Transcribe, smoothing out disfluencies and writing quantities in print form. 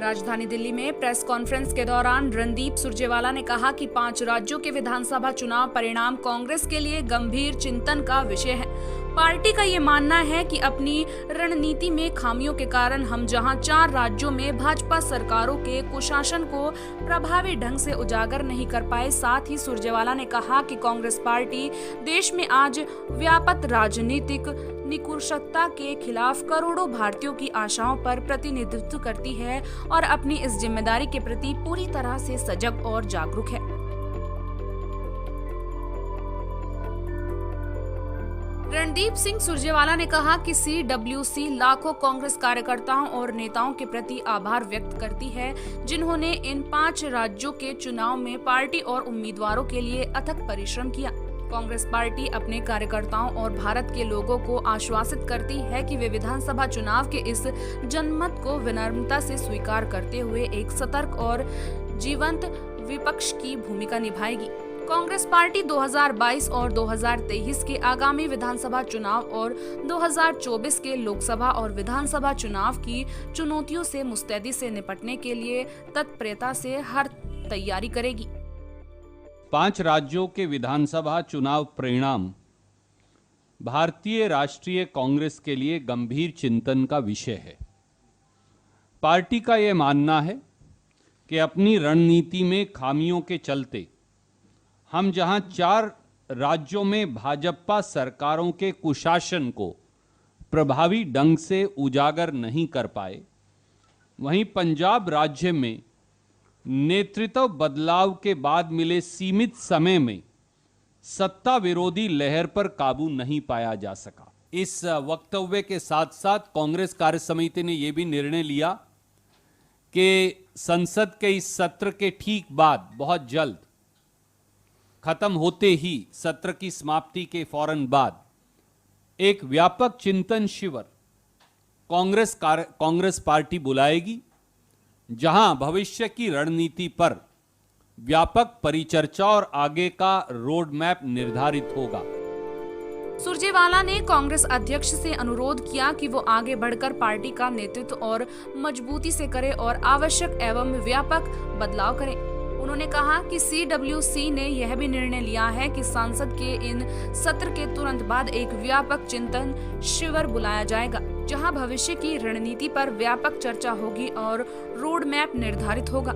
राजधानी दिल्ली में press conference के दौरान रणदीप सुरजेवाला ने कहा कि 5 राज्यों के विधानसभा चुनाव परिणाम कांग्रेस के लिए गंभीर चिंतन का विषय है। पार्टी का ये मानना है कि अपनी रणनीति में खामियों के कारण हम जहां 4 राज्यों में भाजपा सरकारों के कुशासन को प्रभावी ढंग से उजागर नहीं कर पाए। साथ ही सुरजेवाला ने कहा कि कांग्रेस पार्टी देश में आज व्यापक राजनीतिक निकृष्टता के खिलाफ करोड़ों भारतीयों की आशाओं पर प्रतिनिधित्व करती है और अपनी इस जिम्मेदारी के प्रति पूरी तरह से सजग और जागरूक है। रणदीप सिंह सुरजेवाला ने कहा कि CWC लाखों कांग्रेस कार्यकर्ताओं और नेताओं के प्रति आभार व्यक्त करती है, जिन्होंने इन 5 राज्यों के चुनाव में पार्टी और उम्मीदवारों के लिए अथक परिश्रम किया। कांग्रेस पार्टी अपने कार्यकर्ताओं और भारत के लोगों को आश्वासित करती है कि वे विधानसभा चुनाव के इस जनमत को विनम्रता से स्वीकार करते हुए एक सतर्क और जीवंत विपक्ष की भूमिका निभाएगी। कांग्रेस पार्टी 2022 और 2023 के आगामी विधानसभा चुनाव और 2024 के लोकसभा और विधानसभा चुनाव की चुनौतियों से मुस्तैदी से निपटने के लिए तत्परता से हर तैयारी करेगी। 5 राज्यों के विधानसभा चुनाव परिणाम भारतीय राष्ट्रीय कांग्रेस के लिए गंभीर चिंतन का विषय है। पार्टी का यह मानना है कि अपनी रणनीति में खामियों के चलते हम जहां 4 राज्यों में भाजपा सरकारों के कुशासन को प्रभावी ढंग से उजागर नहीं कर पाए, वहीं पंजाब राज्य में नेतृत्व बदलाव के बाद मिले सीमित समय में सत्ता विरोधी लहर पर काबू नहीं पाया जा सका। इस वक्तव्य के साथ साथ कांग्रेस कार्य समिति ने यह भी निर्णय लिया कि संसद के इस सत्र के ठीक बाद, बहुत जल्द खत्म होते ही सत्र की समाप्ति के फौरन बाद, एक व्यापक चिंतन शिविर कांग्रेस पार्टी बुलाएगी, जहां भविष्य की रणनीति पर व्यापक परिचर्चा और आगे का रोड मैप निर्धारित होगा। सुरजेवाला ने कांग्रेस अध्यक्ष से अनुरोध किया कि वो आगे बढ़कर पार्टी का नेतृत्व और मजबूती से करे और आवश्यक एवं व्यापक बदलाव करें। उन्होंने कहा कि CWC ने यह भी निर्णय लिया है कि संसद के इन सत्र के तुरंत बाद एक व्यापक चिंतन शिविर बुलाया जाएगा, जहां भविष्य की रणनीति पर व्यापक चर्चा होगी और रोड मैप निर्धारित होगा।